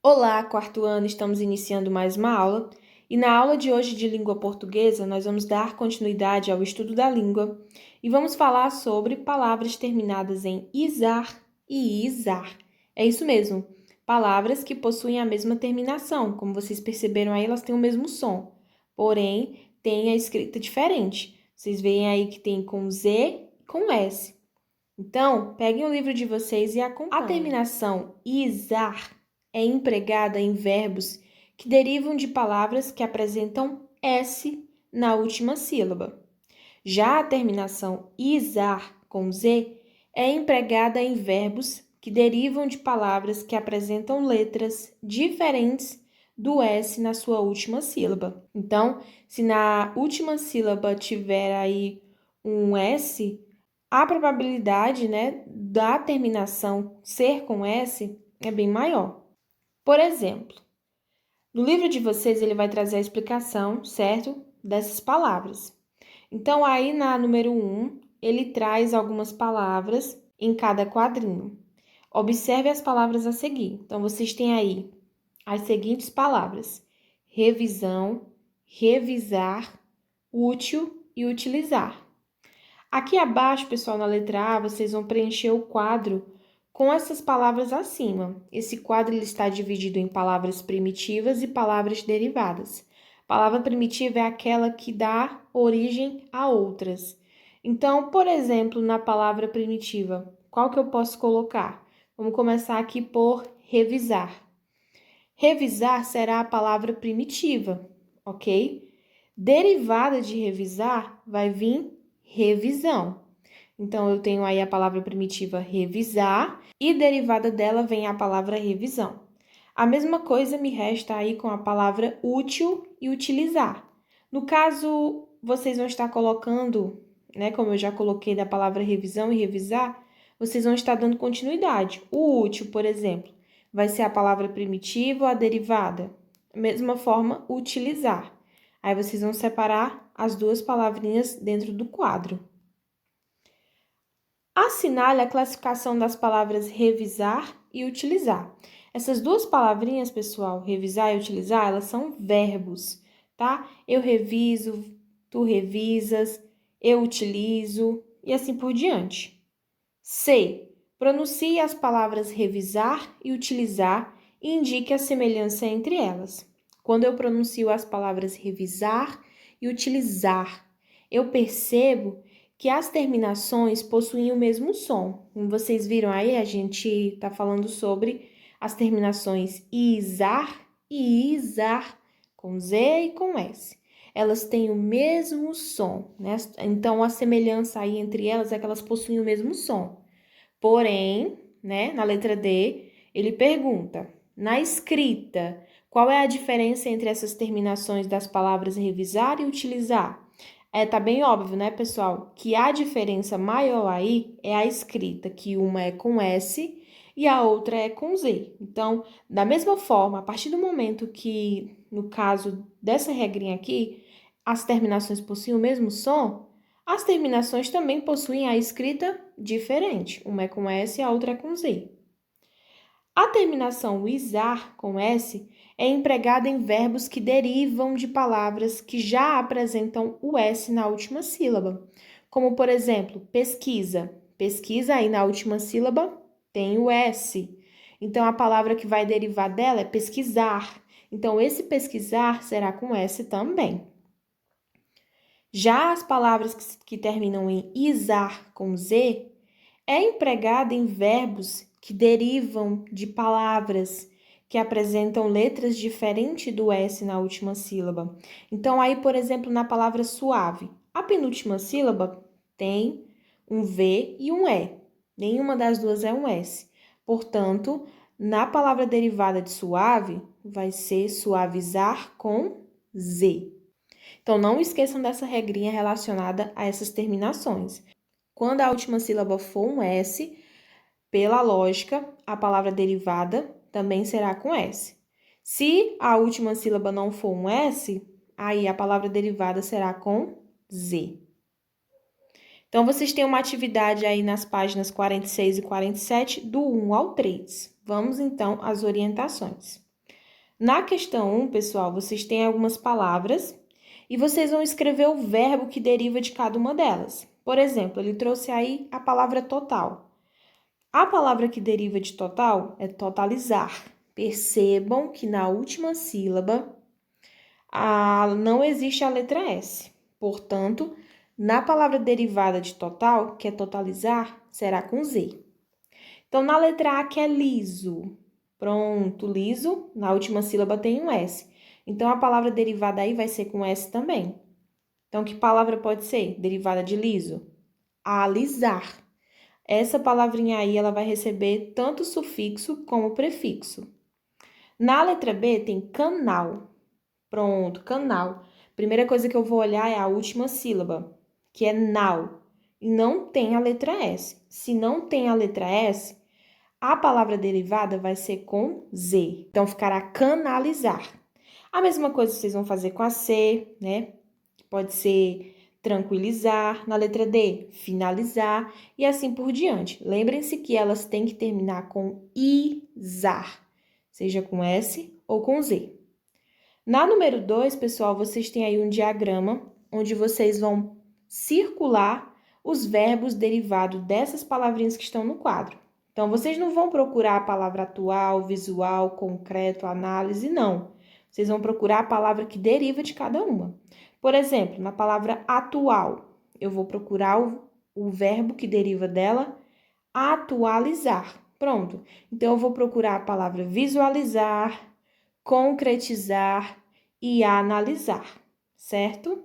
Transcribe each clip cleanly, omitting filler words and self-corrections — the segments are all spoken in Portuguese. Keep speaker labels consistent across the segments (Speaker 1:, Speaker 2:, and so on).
Speaker 1: Olá, quarto ano, estamos iniciando mais uma aula e na aula de hoje de língua portuguesa nós vamos dar continuidade ao estudo da língua e vamos falar sobre palavras terminadas em izar e izar. É isso mesmo, palavras que possuem a mesma terminação, como vocês perceberam aí, elas têm o mesmo som, porém têm a escrita diferente. Vocês veem aí que tem com Z e com S. Então, peguem o livro de vocês e acompanhem. A terminação izar é empregada em verbos que derivam de palavras que apresentam S na última sílaba. Já a terminação izar com Z é empregada em verbos que derivam de palavras que apresentam letras diferentes do S na sua última sílaba. Então, se na última sílaba tiver aí um S, a probabilidade, da terminação ser com S é bem maior. Por exemplo, no livro de vocês ele vai trazer a explicação, certo? Dessas palavras. Então, aí na número 1, ele traz algumas palavras em cada quadrinho. Observe as palavras a seguir. Então, vocês têm aí as seguintes palavras: revisão, revisar, útil e utilizar. Aqui abaixo, pessoal, na letra A, vocês vão preencher o quadro com essas palavras acima. Esse quadro ele está dividido em palavras primitivas e palavras derivadas. Palavra primitiva é aquela que dá origem a outras. Então, por exemplo, na palavra primitiva, qual que eu posso colocar? Vamos começar aqui por revisar. Revisar será a palavra primitiva, ok? Derivada de revisar vai vir revisão. Então, eu tenho aí a palavra primitiva revisar e derivada dela vem a palavra revisão. A mesma coisa me resta aí com a palavra útil e utilizar. No caso, vocês vão estar colocando, como eu já coloquei da palavra revisão e revisar, vocês vão estar dando continuidade. O útil, por exemplo, vai ser a palavra primitiva ou a derivada? Mesma forma, utilizar. Aí vocês vão separar as duas palavrinhas dentro do quadro. Assinale a classificação das palavras revisar e utilizar. Essas duas palavrinhas, pessoal, revisar e utilizar, elas são verbos, tá? Eu reviso, tu revisas, eu utilizo e assim por diante. C. Pronuncie as palavras revisar e utilizar e indique a semelhança entre elas. Quando eu pronuncio as palavras revisar e utilizar, eu percebo que as terminações possuem o mesmo som. Como vocês viram aí, a gente está falando sobre as terminações izar e izar, com Z e com S. Elas têm o mesmo som, né? Então, a semelhança aí entre elas é que elas possuem o mesmo som. Porém, na letra D, ele pergunta, na escrita, qual é a diferença entre essas terminações das palavras revisar e utilizar? Tá bem óbvio, né, pessoal? Que a diferença maior aí é a escrita, que uma é com S e a outra é com Z. Então, da mesma forma, a partir do momento que, no caso dessa regrinha aqui, as terminações possuem o mesmo som, as terminações também possuem a escrita diferente. Uma é com S e a outra é com Z. A terminação izar com S é empregada em verbos que derivam de palavras que já apresentam o S na última sílaba. Como, por exemplo, pesquisa. Pesquisa aí na última sílaba tem o S. Então, a palavra que vai derivar dela é pesquisar. Então, esse pesquisar será com S também. Já as palavras que terminam em izar com Z é empregada em verbos que derivam de palavras que apresentam letras diferentes do S na última sílaba. Então, aí, por exemplo, na palavra suave, a penúltima sílaba tem um V e um E. Nenhuma das duas é um S. Portanto, na palavra derivada de suave, vai ser suavizar com Z. Então, não esqueçam dessa regrinha relacionada a essas terminações. Quando a última sílaba for um S, pela lógica, a palavra derivada também será com S. Se a última sílaba não for um S, aí a palavra derivada será com Z. Então, vocês têm uma atividade aí nas páginas 46 e 47, do 1 ao 3. Vamos, então, às orientações. Na questão 1, pessoal, vocês têm algumas palavras e vocês vão escrever o verbo que deriva de cada uma delas. Por exemplo, ele trouxe aí a palavra total. A palavra que deriva de total é totalizar. Percebam que na última sílaba não existe a letra S. Portanto, na palavra derivada de total, que é totalizar, será com Z. Então, na letra A, que é liso. Pronto, liso, na última sílaba tem um S. Então, a palavra derivada aí vai ser com S também. Então, que palavra pode ser derivada de liso? Alisar. Essa palavrinha aí, ela vai receber tanto sufixo como prefixo. Na letra B, tem canal. Pronto, canal. Primeira coisa que eu vou olhar é a última sílaba, que é nau. E não tem a letra S. Se não tem a letra S, a palavra derivada vai ser com Z. Então, ficará canalizar. A mesma coisa vocês vão fazer com a C, né? Pode ser tranquilizar. Na letra D, finalizar. E assim por diante. Lembrem-se que elas têm que terminar com izar, seja com S ou com Z. Na número 2, pessoal, vocês têm aí um diagrama onde vocês vão circular os verbos derivados dessas palavrinhas que estão no quadro. Então, vocês não vão procurar a palavra atual, visual, concreto, análise, não. Vocês vão procurar a palavra que deriva de cada uma. Por exemplo, na palavra atual, eu vou procurar o verbo que deriva dela, atualizar. Pronto. Então, eu vou procurar a palavra visualizar, concretizar e analisar, certo?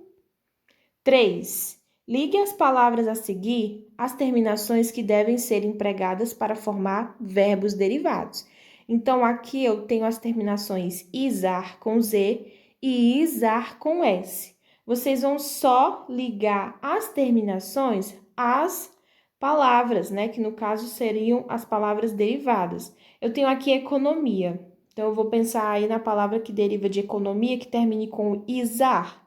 Speaker 1: 3. Ligue as palavras a seguir às terminações que devem ser empregadas para formar verbos derivados. Então, aqui eu tenho as terminações izar com Z e izar com S. Vocês vão só ligar as terminações às palavras, né? Que no caso seriam as palavras derivadas. Eu tenho aqui economia. Então, eu vou pensar aí na palavra que deriva de economia, que termine com izar.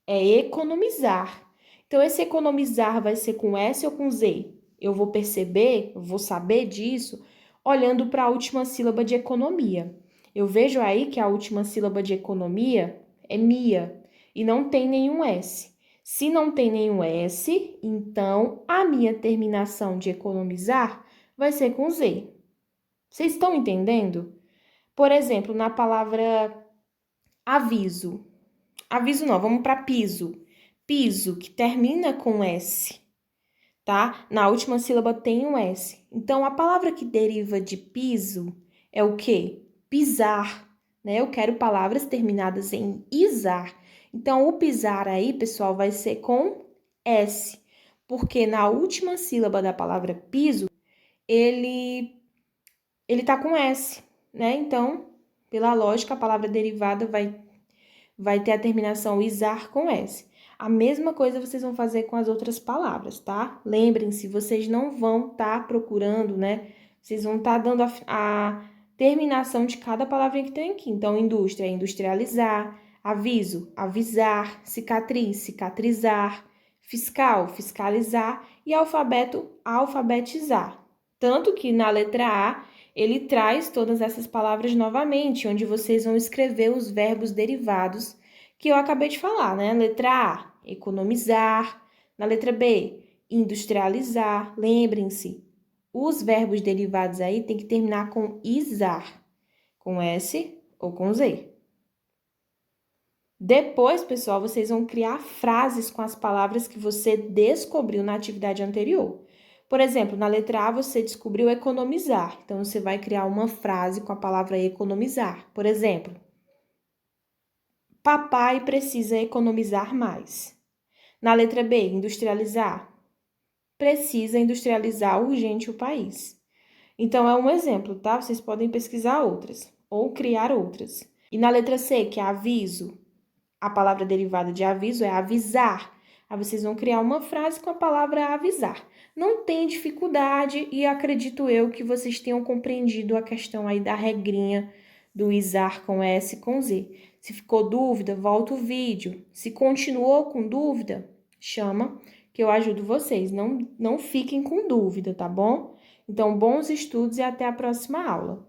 Speaker 1: É economizar. Então, esse economizar vai ser com S ou com Z? Eu vou perceber, eu vou saber disso, olhando para a última sílaba de economia. Eu vejo aí que a última sílaba de economia é mia e não tem nenhum S. Se não tem nenhum S, então a minha terminação de economizar vai ser com Z. Vocês estão entendendo? Por exemplo, na palavra aviso. Aviso não, vamos para piso. Piso, que termina com S, tá? Na última sílaba tem um S. Então, a palavra que deriva de piso é o quê? Pisar, né? Eu quero palavras terminadas em izar. Então, o pisar aí, pessoal, vai ser com S, porque na última sílaba da palavra piso, ele tá com S, né? Então, pela lógica, a palavra derivada vai ter a terminação izar com S. A mesma coisa vocês vão fazer com as outras palavras, tá? Lembrem-se, vocês não vão estar procurando, né? Vocês vão estar dando a terminação de cada palavrinha que tem aqui. Então, indústria, industrializar, aviso, avisar, cicatriz, cicatrizar, fiscal, fiscalizar e alfabeto, alfabetizar. Tanto que na letra A, ele traz todas essas palavras novamente, onde vocês vão escrever os verbos derivados que eu acabei de falar, né? Letra A, economizar. Na letra B, industrializar. Lembrem-se, os verbos derivados aí tem que terminar com izar, com S ou com Z. Depois, pessoal, vocês vão criar frases com as palavras que você descobriu na atividade anterior. Por exemplo, na letra A você descobriu economizar. Então, você vai criar uma frase com a palavra economizar. Por exemplo, papai precisa economizar mais. Na letra B, industrializar. Precisa industrializar urgente o país. Então, é um exemplo, tá? Vocês podem pesquisar outras ou criar outras. E na letra C, que é aviso, a palavra derivada de aviso é avisar. Aí vocês vão criar uma frase com a palavra avisar. Não tem dificuldade e acredito eu que vocês tenham compreendido a questão aí da regrinha do izar com S e com Z. Se ficou dúvida, volta o vídeo. Se continuou com dúvida, chama que eu ajudo vocês. Não fiquem com dúvida, tá bom? Então, bons estudos e até a próxima aula.